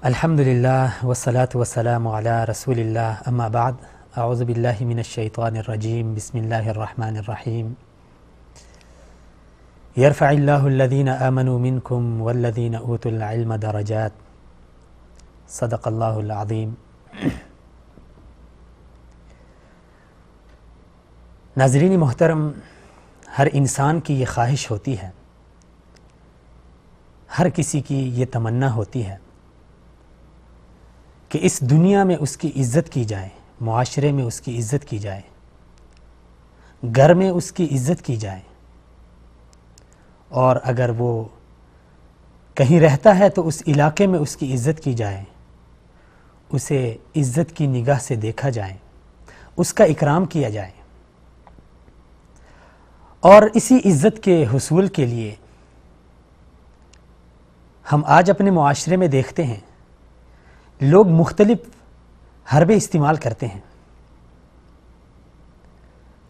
الحمد للہ والصلاة والسلام علی رسول اللہ اما بعد اعوذ باللہ من الشیطان الرجیم بسم اللہ الرحمن الرحیم یرفع اللہ الذین آمنوا منکم والذین اوتوا العلم درجات صدق اللہ العظیم۔ ناظرین محترم، ہر انسان کی یہ خواہش ہوتی ہے، ہر کسی کی یہ تمنا ہوتی ہے کہ اس دنیا میں اس کی عزت کی جائے، معاشرے میں اس کی عزت کی جائے، گھر میں اس کی عزت کی جائے، اور اگر وہ کہیں رہتا ہے تو اس علاقے میں اس کی عزت کی جائے، اسے عزت کی نگاہ سے دیکھا جائے، اس کا اکرام کیا جائے۔ اور اسی عزت کے حصول کے لیے ہم آج اپنے معاشرے میں دیکھتے ہیں لوگ مختلف حربے استعمال کرتے ہیں۔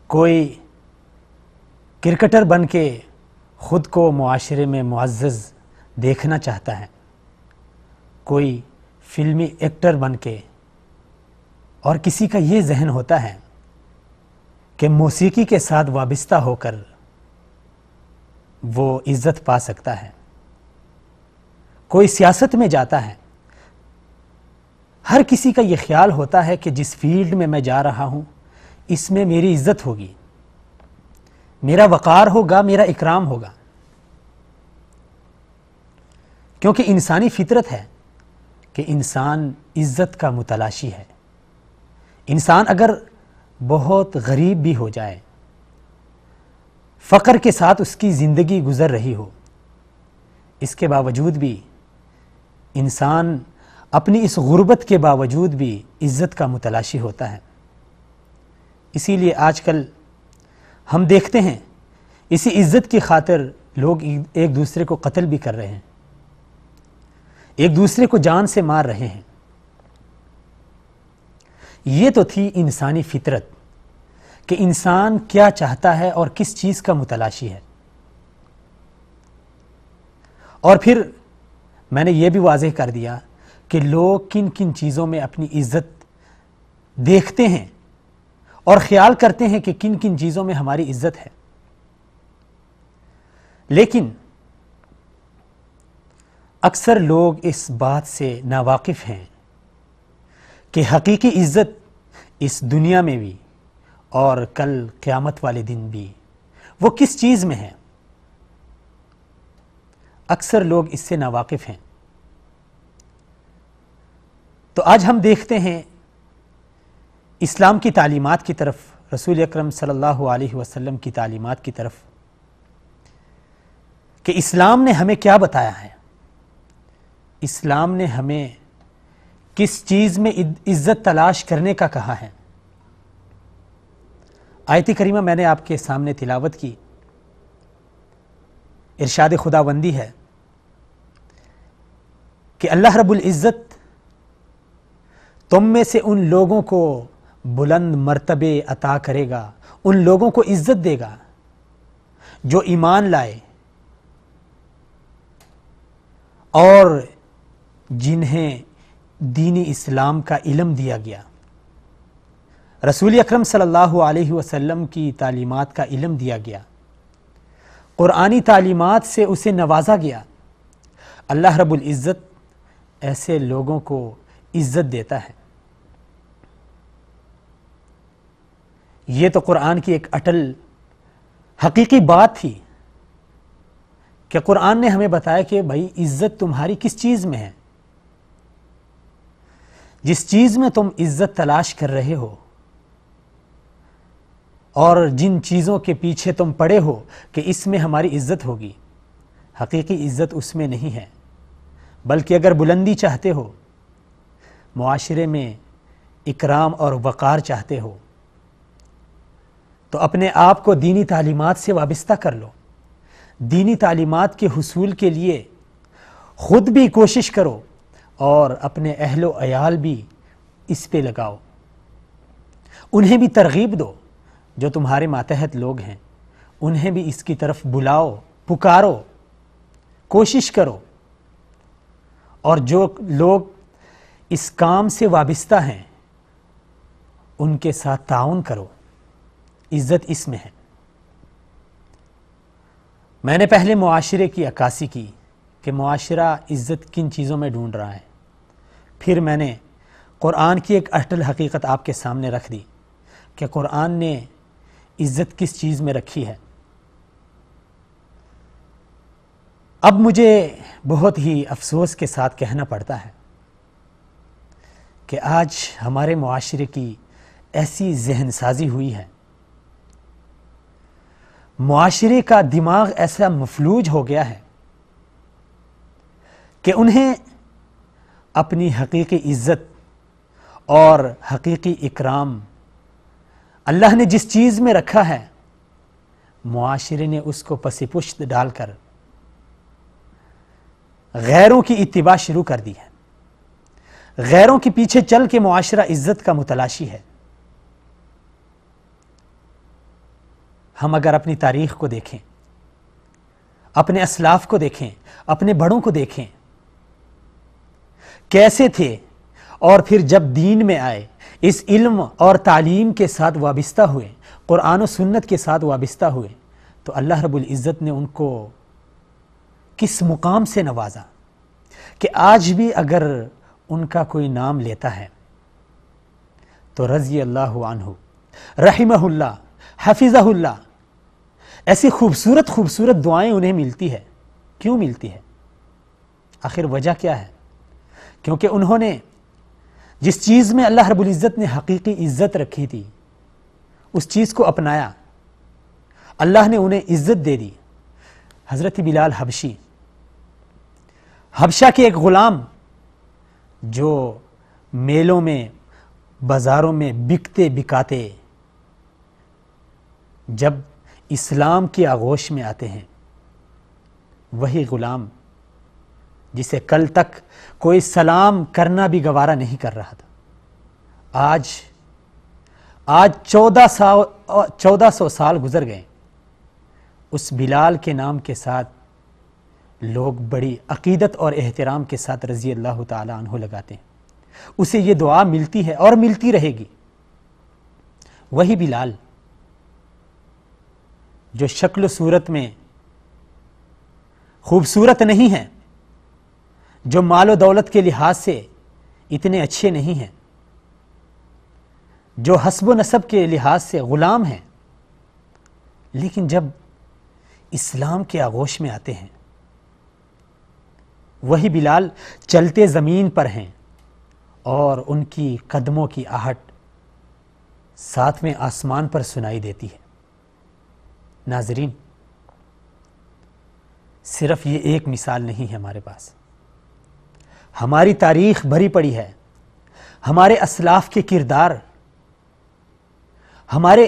کوئی کرکٹر بن کے خود کو معاشرے میں معزز دیکھنا چاہتا ہے، کوئی فلمی ایکٹر بن کے، اور کسی کا یہ ذہن ہوتا ہے کہ موسیقی کے ساتھ وابستہ ہو کر وہ عزت پا سکتا ہے۔ کوئی سیاست میں جاتا ہے، ہر کسی کا یہ خیال ہوتا ہے کہ جس فیلڈ میں میں جا رہا ہوں اس میں میری عزت ہوگی، میرا وقار ہوگا، میرا اکرام ہوگا، کیونکہ انسانی فطرت ہے کہ انسان عزت کا متلاشی ہے۔ انسان اگر بہت غریب بھی ہو جائے، فقر کے ساتھ اس کی زندگی گزر رہی ہو، اس کے باوجود بھی انسان اپنی اس غربت کے باوجود بھی عزت کا متلاشی ہوتا ہے۔ اسی لیے آج کل ہم دیکھتے ہیں اسی عزت کی خاطر لوگ ایک دوسرے کو قتل بھی کر رہے ہیں، ایک دوسرے کو جان سے مار رہے ہیں۔ یہ تو تھی انسانی فطرت کہ انسان کیا چاہتا ہے اور کس چیز کا متلاشی ہے۔ اور پھر میں نے یہ بھی واضح کر دیا کہ لوگ کن کن چیزوں میں اپنی عزت دیکھتے ہیں اور خیال کرتے ہیں کہ کن کن چیزوں میں ہماری عزت ہے۔ لیکن اکثر لوگ اس بات سے ناواقف ہیں کہ حقیقی عزت اس دنیا میں بھی اور کل قیامت والے دن بھی وہ کس چیز میں ہے، اکثر لوگ اس سے ناواقف ہیں۔ تو آج ہم دیکھتے ہیں اسلام کی تعلیمات کی طرف، رسول اکرم صلی اللہ علیہ وسلم کی تعلیمات کی طرف، کہ اسلام نے ہمیں کیا بتایا ہے، اسلام نے ہمیں کس چیز میں عزت تلاش کرنے کا کہا ہے۔ آیت کریمہ میں نے آپ کے سامنے تلاوت کی، ارشاد خداوندی ہے کہ اللہ رب العزت تم میں سے ان لوگوں کو بلند مرتبے عطا کرے گا، ان لوگوں کو عزت دے گا جو ایمان لائے اور جنہیں دین اسلام کا علم دیا گیا، رسول اکرم صلی اللہ علیہ وسلم کی تعلیمات کا علم دیا گیا، قرآنی تعلیمات سے اسے نوازا گیا۔ اللہ رب العزت ایسے لوگوں کو عزت دیتا ہے۔ یہ تو قرآن کی ایک اٹل حقیقی بات تھی کہ قرآن نے ہمیں بتایا کہ بھائی عزت تمہاری کس چیز میں ہے، جس چیز میں تم عزت تلاش کر رہے ہو اور جن چیزوں کے پیچھے تم پڑے ہو کہ اس میں ہماری عزت ہوگی، حقیقی عزت اس میں نہیں ہے۔ بلکہ اگر بلندی چاہتے ہو، معاشرے میں اکرام اور وقار چاہتے ہو، تو اپنے آپ کو دینی تعلیمات سے وابستہ کر لو، دینی تعلیمات کے حصول کے لیے خود بھی کوشش کرو اور اپنے اہل و عیال بھی اس پہ لگاؤ، انہیں بھی ترغیب دو، جو تمہارے ماتحت لوگ ہیں انہیں بھی اس کی طرف بلاؤ، پکارو، کوشش کرو۔ اور جو لوگ اس کام سے وابستہ ہیں ان کے ساتھ تعاون کرو، عزت اس میں ہے۔ میں نے پہلے معاشرے کی عکاسی کی کہ معاشرہ عزت کن چیزوں میں ڈھونڈ رہا ہے، پھر میں نے قرآن کی ایک اٹل حقیقت آپ کے سامنے رکھ دی کہ قرآن نے عزت کس چیز میں رکھی ہے۔ اب مجھے بہت ہی افسوس کے ساتھ کہنا پڑتا ہے کہ آج ہمارے معاشرے کی ایسی ذہن سازی ہوئی ہے، معاشرے کا دماغ ایسا مفلوج ہو گیا ہے کہ انہیں اپنی حقیقی عزت اور حقیقی اکرام اللہ نے جس چیز میں رکھا ہے، معاشرے نے اس کو پس پشت ڈال کر غیروں کی اتباع شروع کر دی ہے۔ غیروں کے پیچھے چل کے معاشرہ عزت کا متلاشی ہے۔ ہم اگر اپنی تاریخ کو دیکھیں، اپنے اسلاف کو دیکھیں، اپنے بڑوں کو دیکھیں کیسے تھے، اور پھر جب دین میں آئے، اس علم اور تعلیم کے ساتھ وابستہ ہوئے، قرآن و سنت کے ساتھ وابستہ ہوئے، تو اللہ رب العزت نے ان کو کس مقام سے نوازا کہ آج بھی اگر ان کا کوئی نام لیتا ہے تو رضی اللہ عنہ، رحمہ اللہ، حفظہ اللہ، ایسی خوبصورت خوبصورت دعائیں انہیں ملتی ہے۔ کیوں ملتی ہے؟ آخر وجہ کیا ہے؟ کیونکہ انہوں نے جس چیز میں اللہ رب العزت نے حقیقی عزت رکھی تھی اس چیز کو اپنایا، اللہ نے انہیں عزت دے دی۔ حضرت بلال حبشی، حبشہ کے ایک غلام جو میلوں میں، بازاروں میں بکتے بکاتے جب اسلام کی آغوش میں آتے ہیں، وہی غلام جسے کل تک کوئی سلام کرنا بھی گوارا نہیں کر رہا تھا، آج 1400 سال گزر گئے، اس بلال کے نام کے ساتھ لوگ بڑی عقیدت اور احترام کے ساتھ رضی اللہ تعالی عنہ لگاتے ہیں۔ اسے یہ دعا ملتی ہے اور ملتی رہے گی۔ وہی بلال جو شکل و صورت میں خوبصورت نہیں ہیں، جو مال و دولت کے لحاظ سے اتنے اچھے نہیں ہیں، جو حسب و نسب کے لحاظ سے غلام ہیں، لیکن جب اسلام کے آغوش میں آتے ہیں، وہی بلال چلتے زمین پر ہیں اور ان کی قدموں کی آہٹ ساتویں آسمان پر سنائی دیتی ہے۔ ناظرین، صرف یہ ایک مثال نہیں ہے ہمارے پاس، ہماری تاریخ بھری پڑی ہے، ہمارے اسلاف کے کردار، ہمارے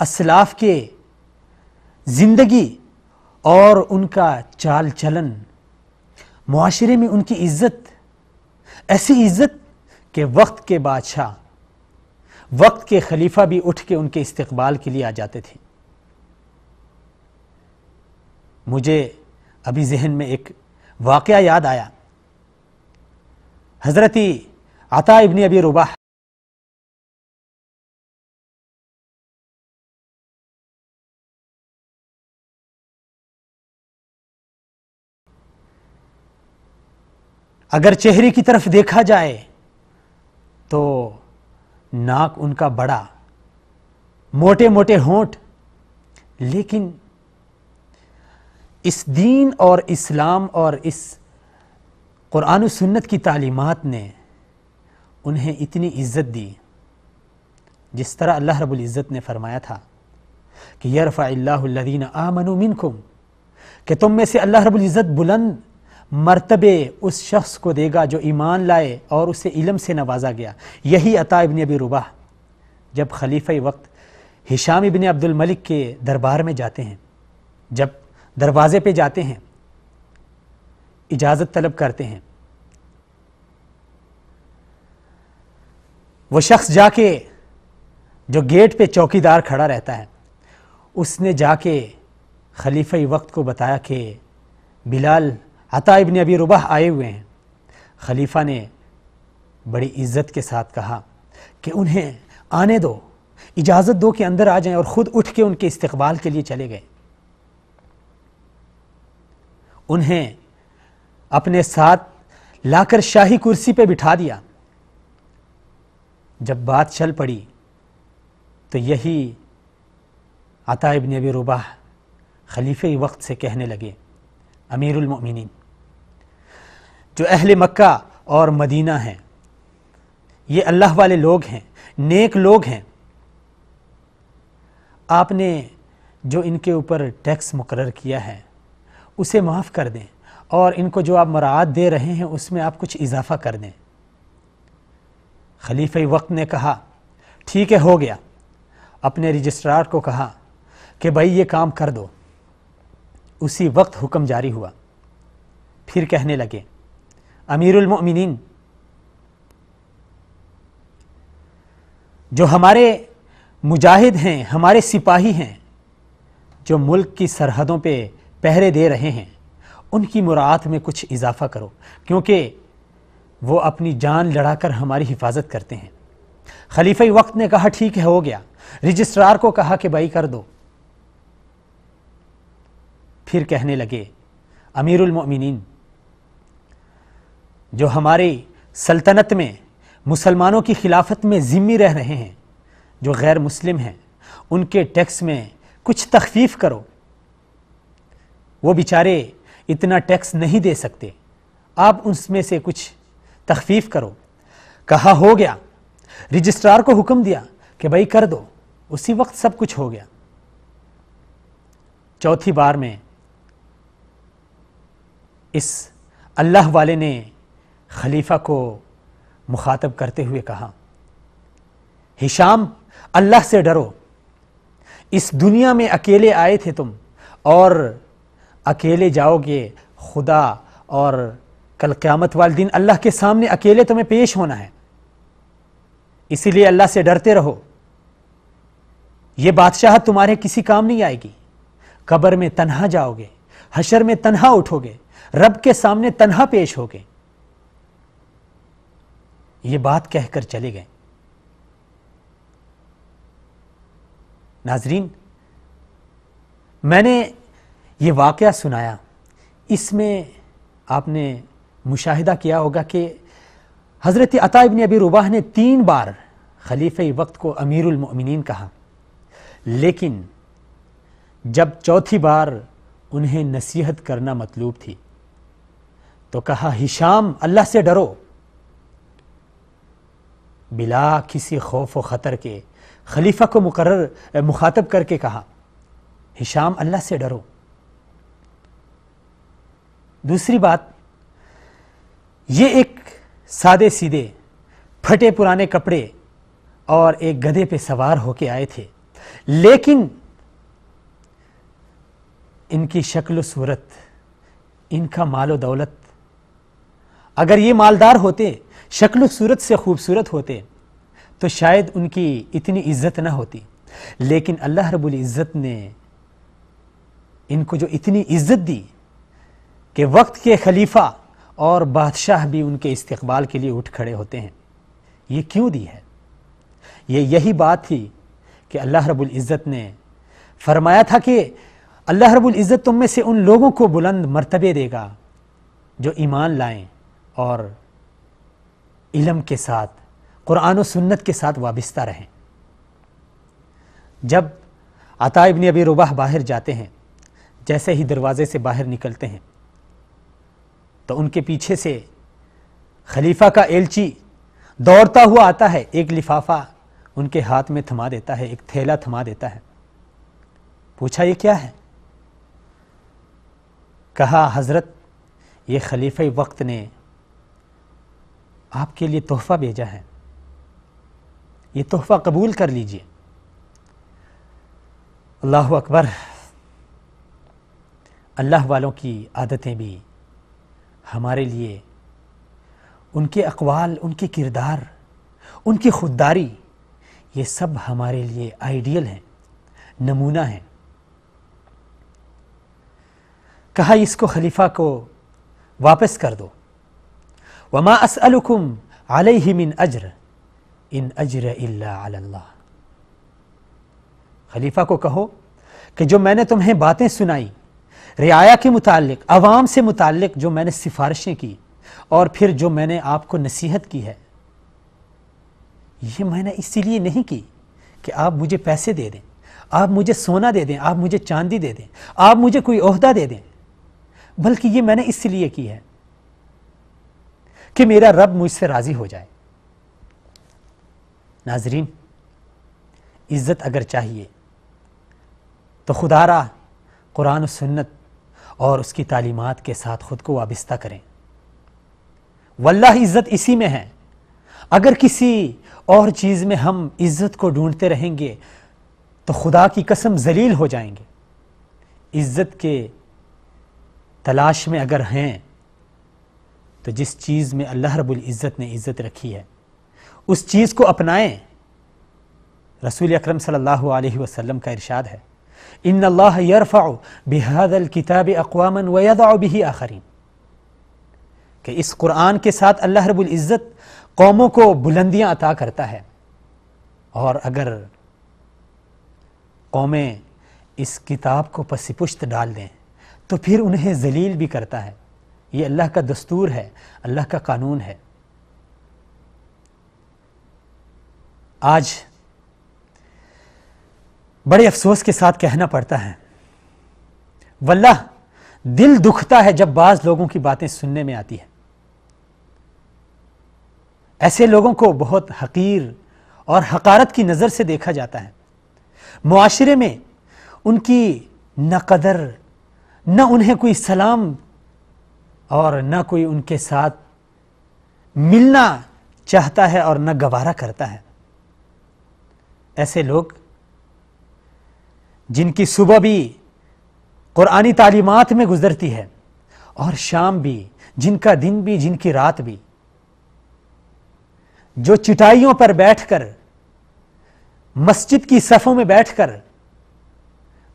اسلاف کے زندگی اور ان کا چال چلن، معاشرے میں ان کی عزت، ایسی عزت کہ وقت کے بادشاہ، وقت کے خلیفہ بھی اٹھ کے ان کے استقبال کے لیے آ جاتے تھے۔ مجھے ابھی ذہن میں ایک واقعہ یاد آیا، حضرت عطا ابن ابی رباح اگر چہرے کی طرف دیکھا جائے تو ناک ان کا بڑا، موٹے موٹے ہونٹ، لیکن اس دین اور اسلام اور اس قرآن و سنت کی تعلیمات نے انہیں اتنی عزت دی، جس طرح اللہ رب العزت نے فرمایا تھا کہ یرفع اللہ الذین آمنوا منکم، کہ تم میں سے اللہ رب العزت بلند مرتبے اس شخص کو دے گا جو ایمان لائے اور اسے علم سے نوازا گیا۔ یہی عطا ابن ابی رباح جب خلیفہ وقت ہشام ابن عبد الملک کے دربار میں جاتے ہیں، جب دروازے پہ جاتے ہیں، اجازت طلب کرتے ہیں، وہ شخص جا کے جو گیٹ پہ چوکیدار کھڑا رہتا ہے، اس نے جا کے خلیفہ وقت کو بتایا کہ بلال عطا ابن ابی رباح آئے ہوئے ہیں۔ خلیفہ نے بڑی عزت کے ساتھ کہا کہ انہیں آنے دو، اجازت دو کہ اندر آ جائیں، اور خود اٹھ کے ان کے استقبال کے لیے چلے گئے۔ انہیں اپنے ساتھ لا کر شاہی کرسی پہ بٹھا دیا۔ جب بات چل پڑی تو یہی عطا ابن ابی رباح خلیفہ وقت سے کہنے لگے، امیر المؤمنین، جو اہل مکہ اور مدینہ ہیں یہ اللہ والے لوگ ہیں، نیک لوگ ہیں، آپ نے جو ان کے اوپر ٹیکس مقرر کیا ہے اسے معاف کر دیں، اور ان کو جو آپ مراعات دے رہے ہیں اس میں آپ کچھ اضافہ کر دیں۔ خلیفہ وقت نے کہا ٹھیک ہے، ہو گیا۔ اپنے رجسٹرار کو کہا کہ بھائی یہ کام کر دو۔ اسی وقت حکم جاری ہوا۔ پھر کہنے لگے، امیر المؤمنین، جو ہمارے مجاہد ہیں، ہمارے سپاہی ہیں، جو ملک کی سرحدوں پہ پہرے دے رہے ہیں، ان کی مراعات میں کچھ اضافہ کرو، کیونکہ وہ اپنی جان لڑا کر ہماری حفاظت کرتے ہیں۔ خلیفہ وقت نے کہا ٹھیک ہے، ہو گیا۔ رجسٹرار کو کہا کہ بھائی کر دو۔ پھر کہنے لگے، امیر المؤمنین، جو ہماری سلطنت میں مسلمانوں کی خلافت میں ذمہ رہ رہے ہیں، جو غیر مسلم ہیں، ان کے ٹیکس میں کچھ تخفیف کرو، وہ بیچارے اتنا ٹیکس نہیں دے سکتے، آپ اس میں سے کچھ تخفیف کرو۔ کہا ہو گیا۔ رجسٹرار کو حکم دیا کہ بھائی کر دو۔ اسی وقت سب کچھ ہو گیا۔ چوتھی بار میں اس اللہ والے نے خلیفہ کو مخاطب کرتے ہوئے کہا، ہشام، اللہ سے ڈرو، اس دنیا میں اکیلے آئے تھے تم، اور اکیلے جاؤ گے خدا، اور کل قیامت والے دن اللہ کے سامنے اکیلے تمہیں پیش ہونا ہے، اسی لیے اللہ سے ڈرتے رہو۔ یہ بادشاہت تمہارے کسی کام نہیں آئے گی، قبر میں تنہا جاؤ گے، حشر میں تنہا اٹھو گے، رب کے سامنے تنہا پیش ہوگے۔ یہ بات کہہ کر چلے گئے۔ ناظرین، میں نے یہ واقعہ سنایا، اس میں آپ نے مشاہدہ کیا ہوگا کہ حضرت عطا ابن ابی رباح نے 3 بار خلیفہ وقت کو امیر المؤمنین کہا، لیکن جب چوتھی بار انہیں نصیحت کرنا مطلوب تھی تو کہا، ہشام، اللہ سے ڈرو۔ بلا کسی خوف و خطر کے خلیفہ کو مخاطب کر کے کہا، ہشام، اللہ سے ڈرو۔ دوسری بات، یہ ایک سادے سیدھے پھٹے پرانے کپڑے اور ایک گدھے پہ سوار ہو کے آئے تھے، لیکن ان کی شکل و صورت، ان کا مال و دولت، اگر یہ مالدار ہوتے، شکل و صورت سے خوبصورت ہوتے، تو شاید ان کی اتنی عزت نہ ہوتی، لیکن اللہ رب العزت نے ان کو جو اتنی عزت دی کہ وقت کے خلیفہ اور بادشاہ بھی ان کے استقبال کے لیے اٹھ کھڑے ہوتے ہیں۔ یہ کیوں دی ہے؟ یہی بات تھی کہ اللہ رب العزت نے فرمایا تھا کہ اللہ رب العزت تم میں سے ان لوگوں کو بلند مرتبے دے گا جو ایمان لائیں اور علم کے ساتھ، قرآن و سنت کے ساتھ وابستہ رہیں۔ جب عطا ابن ابی رباح باہر جاتے ہیں، جیسے ہی دروازے سے باہر نکلتے ہیں تو ان کے پیچھے سے خلیفہ کا ایلچی دوڑتا ہوا آتا ہے، ایک لفافہ ان کے ہاتھ میں تھما دیتا ہے، ایک تھیلا تھما دیتا ہے۔ پوچھا یہ کیا ہے؟ کہا حضرت، یہ خلیفہ وقت نے آپ کے لیے تحفہ بھیجا ہے، یہ تحفہ قبول کر لیجئے۔ اللہ اکبر۔ اللہ والوں کی عادتیں بھی ہمارے لیے، ان کے اقوال، ان کے کردار، ان کی خودداری، یہ سب ہمارے لیے آئیڈیل ہیں، نمونہ ہیں۔ کہا اس کو، خلیفہ کو واپس کر دو۔ وما اسألکم علیہ من اجر ان اجر الا علی اللہ۔ خلیفہ کو کہو کہ جو میں نے تمہیں باتیں سنائی رعایا کے متعلق، عوام سے متعلق جو میں نے سفارشیں کی، اور پھر جو میں نے آپ کو نصیحت کی ہے، یہ میں نے اسی لیے نہیں کی کہ آپ مجھے پیسے دے دیں، آپ مجھے سونا دے دیں، آپ مجھے چاندی دے دیں، آپ مجھے کوئی عہدہ دے دیں، بلکہ یہ میں نے اس لیے کی ہے کہ میرا رب مجھ سے راضی ہو جائے۔ ناظرین، عزت اگر چاہیے تو خدا را قرآن و سنت اور اس کی تعلیمات کے ساتھ خود کو وابستہ کریں۔ واللہ عزت اسی میں ہے۔ اگر کسی اور چیز میں ہم عزت کو ڈھونڈتے رہیں گے تو خدا کی قسم ذلیل ہو جائیں گے۔ عزت کے تلاش میں اگر ہیں تو جس چیز میں اللہ رب العزت نے عزت رکھی ہے اس چیز کو اپنائیں۔ رسول اکرم صلی اللہ علیہ وسلم کا ارشاد ہے، ان اللہ یرفع بہذا الکتاب اقواما ویضع بہ آخرین، کہ اس قرآن کے ساتھ اللہ رب العزت قوموں کو بلندیاں عطا کرتا ہے، اور اگر قومیں اس کتاب کو پس پشت ڈال دیں تو پھر انہیں ذلیل بھی کرتا ہے۔ یہ اللہ کا دستور ہے، اللہ کا قانون ہے۔ آج بڑے افسوس کے ساتھ کہنا پڑتا ہے، واللہ دل دکھتا ہے جب بعض لوگوں کی باتیں سننے میں آتی ہے۔ ایسے لوگوں کو بہت حقیر اور حقارت کی نظر سے دیکھا جاتا ہے۔ معاشرے میں ان کی نہ قدر، نہ انہیں کوئی سلام اور نہ کوئی ان کے ساتھ ملنا چاہتا ہے اور نہ گوارا کرتا ہے۔ ایسے لوگ جن کی صبح بھی قرآنی تعلیمات میں گزرتی ہے اور شام بھی، جن کا دن بھی، جن کی رات بھی، جو چٹائیوں پر بیٹھ کر، مسجد کی صفوں میں بیٹھ کر،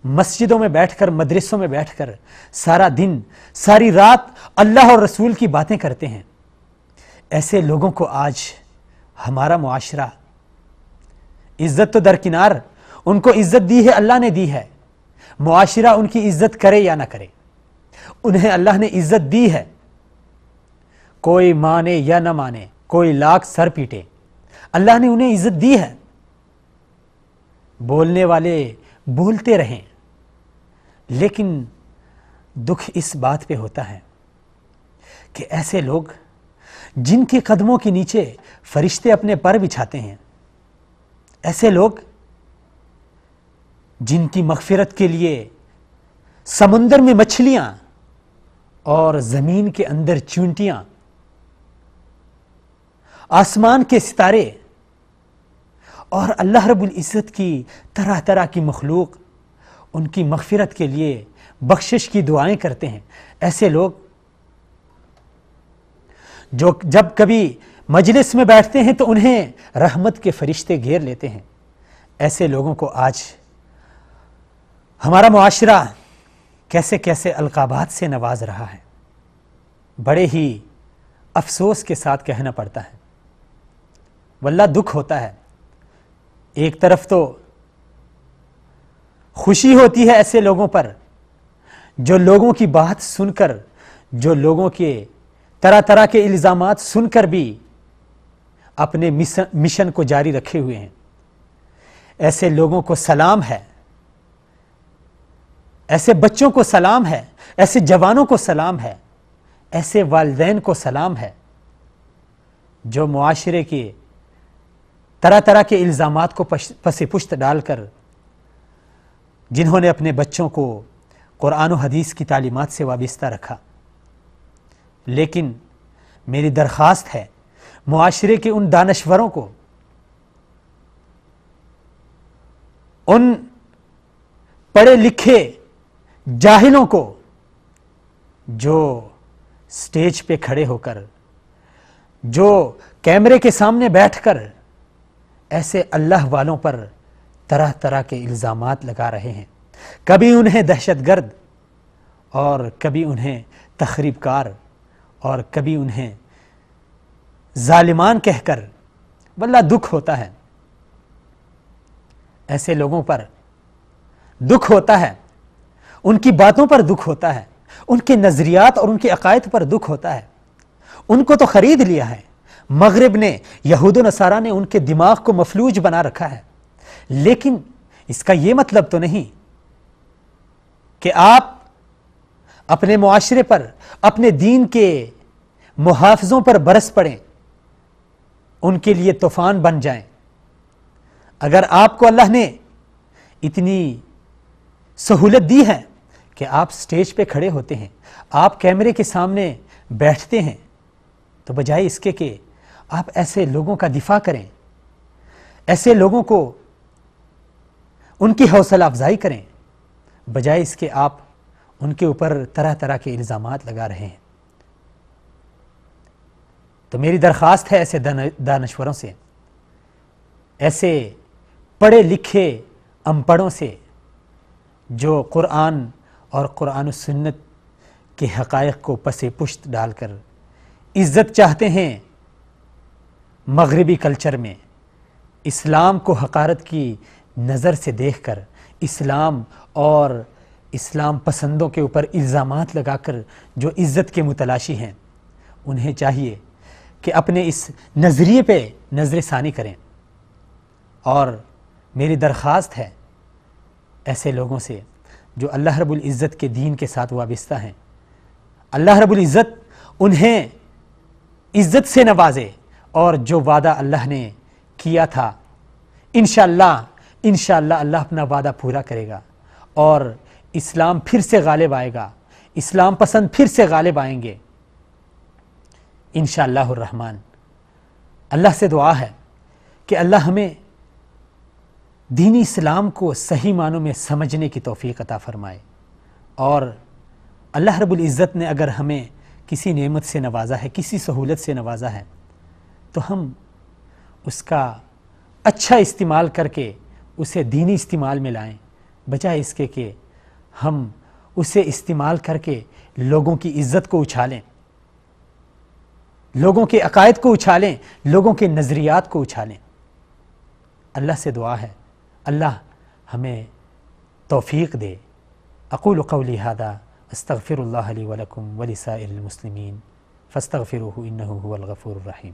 مسجدوں میں بیٹھ کر، مدرسوں میں بیٹھ کر سارا دن ساری رات اللہ اور رسول کی باتیں کرتے ہیں، ایسے لوگوں کو آج ہمارا معاشرہ، عزت تو درکنار، ان کو عزت دی ہے، اللہ نے دی ہے، معاشرہ ان کی عزت کرے یا نہ کرے، انہیں اللہ نے عزت دی ہے، کوئی مانے یا نہ مانے، کوئی لاکھ سر پیٹے، اللہ نے انہیں عزت دی ہے۔ بولنے والے بولتے رہیں، لیکن دکھ اس بات پہ ہوتا ہے کہ ایسے لوگ جن کے قدموں کے نیچے فرشتے اپنے پر بچھاتے ہیں، ایسے لوگ جن کی مغفرت کے لیے سمندر میں مچھلیاں اور زمین کے اندر چونٹیاں، آسمان کے ستارے اور اللہ رب العزت کی طرح طرح کی مخلوق ان کی مغفرت کے لیے بخشش کی دعائیں کرتے ہیں، ایسے لوگ جو جب کبھی مجلس میں بیٹھتے ہیں تو انہیں رحمت کے فرشتے گھیر لیتے ہیں، ایسے لوگوں کو آج ہمارا معاشرہ کیسے کیسے القابات سے نواز رہا ہے۔ بڑے ہی افسوس کے ساتھ کہنا پڑتا ہے، واللہ دکھ ہوتا ہے۔ ایک طرف تو خوشی ہوتی ہے ایسے لوگوں پر جو لوگوں کی بات سن کر، جو لوگوں کے طرح طرح کے الزامات سن کر بھی اپنے مشن کو جاری رکھے ہوئے ہیں۔ ایسے لوگوں کو سلام ہے، ایسے بچوں کو سلام ہے، ایسے جوانوں کو سلام ہے، ایسے والدین کو سلام ہے جو معاشرے کے طرح طرح کے الزامات کو پس پشت ڈال کر، جنہوں نے اپنے بچوں کو قرآن و حدیث کی تعلیمات سے وابستہ رکھا۔ لیکن میری درخواست ہے معاشرے کے ان دانشوروں کو، ان پڑھے لکھے جاہلوں کو جو سٹیج پہ کھڑے ہو کر، جو کیمرے کے سامنے بیٹھ کر ایسے اللہ والوں پر طرح طرح کے الزامات لگا رہے ہیں، کبھی انہیں دہشت گرد اور کبھی انہیں تخریب کار اور کبھی انہیں ظالمان کہہ کر واللہ دکھ ہوتا ہے، ایسے لوگوں پر دکھ ہوتا ہے، ان کی باتوں پر دکھ ہوتا ہے، ان کے نظریات اور ان کے عقائد پر دکھ ہوتا ہے۔ ان کو تو خرید لیا ہے مغرب نے، یہود و نصارہ نے ان کے دماغ کو مفلوج بنا رکھا ہے، لیکن اس کا یہ مطلب تو نہیں کہ آپ اپنے معاشرے پر، اپنے دین کے محافظوں پر برس پڑیں، ان کے لیے طوفان بن جائیں۔ اگر آپ کو اللہ نے اتنی سہولت دی ہے کہ آپ سٹیج پہ کھڑے ہوتے ہیں، آپ کیمرے کے سامنے بیٹھتے ہیں، تو بجائے اس کے کہ آپ ایسے لوگوں کا دفاع کریں، ایسے لوگوں کو ان کی حوصلہ افزائی کریں، بجائے اس کے آپ ان کے اوپر طرح طرح کے الزامات لگا رہے ہیں۔ تو میری درخواست ہے ایسے دانشوروں سے، ایسے پڑھے لکھے ان پڑھوں سے جو قرآن اور قرآن و سنت کے حقائق کو پس پشت ڈال کر عزت چاہتے ہیں مغربی کلچر میں، اسلام کو حقارت کی نظر سے دیکھ کر، اسلام اور اسلام پسندوں کے اوپر الزامات لگا کر جو عزت کے متلاشی ہیں، انہیں چاہیے کہ اپنے اس نظریے پہ نظر ثانی کریں۔ اور میری درخواست ہے ایسے لوگوں سے جو اللہ رب العزت کے دین کے ساتھ وابستہ ہیں، اللہ رب العزت انہیں عزت سے نوازے، اور جو وعدہ اللہ نے کیا تھا انشاءاللہ اللہ اپنا وعدہ پورا کرے گا، اور اسلام پھر سے غالب آئے گا، اسلام پسند پھر سے غالب آئیں گے انشاءاللہ الرحمن۔ اللہ سے دعا ہے کہ اللہ ہمیں دینی اسلام کو صحیح معنوں میں سمجھنے کی توفیق عطا فرمائے، اور اللہ رب العزت نے اگر ہمیں کسی نعمت سے نوازا ہے، کسی سہولت سے نوازا ہے، تو ہم اس کا اچھا استعمال کر کے اسے دینی استعمال میں لائیں، بجائے اس کے کہ ہم اسے استعمال کر کے لوگوں کی عزت کو اچھالیں، لوگوں کے عقائد کو اچھالیں، لوگوں کے نظریات کو اچھالیں۔ اللہ سے دعا ہے اللہ ہمیں توفیق دے۔ اقول قولی ھذا استغفر اللہ لی ولکم ولسائر المسلمین فاستغفروہ انہ هو الغفور الرحیم۔